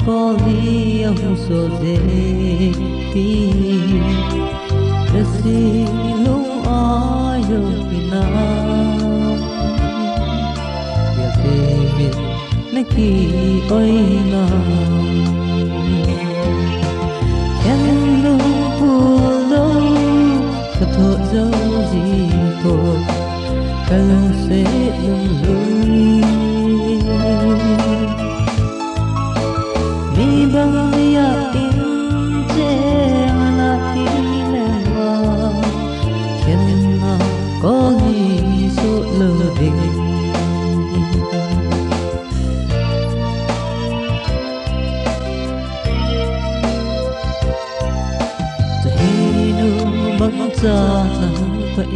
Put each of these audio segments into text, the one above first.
Polly so deeply the sea long are you enough ya baby naki oina can no pulo tho zo ji ko kalong se lung mi bang ya in je ana hilewa can na ko ni so lo ding băng ra vậy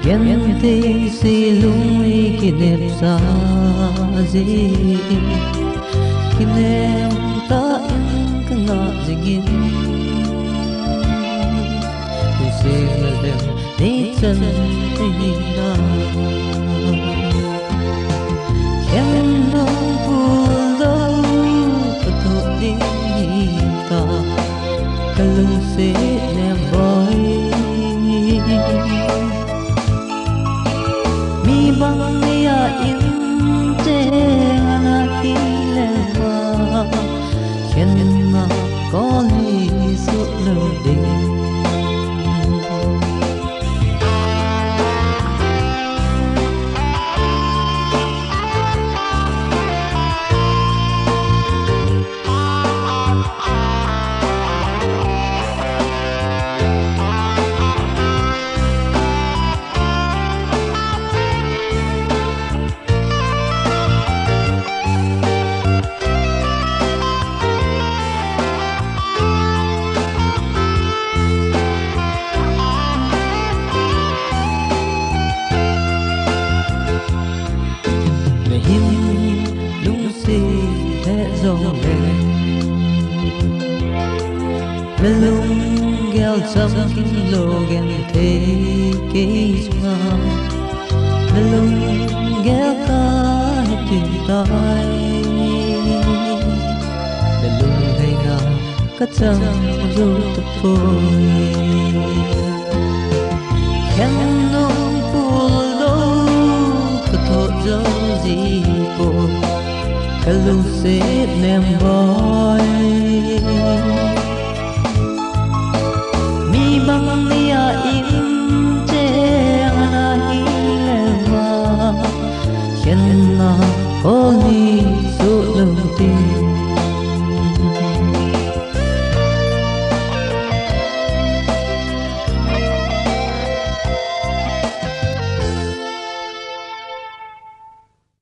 ghen tị si lung kỷ niệm xa gì kỷ niệm ta in cái ngã dingin tu si là đêm đi chân đi na ghen nông buồn đâu có thuộc đi ta kalung se ne boy mi bang ya in te ana hilewa ken na ko li su lo ding lung gel sam kin lo gen te ke sma lung gel ka tin tai lung hay na ka chang ro ta phoi khen nong pu lo ka tho zo ji ko ka lung se nem boy bang ya in che ana hilewa ken na ko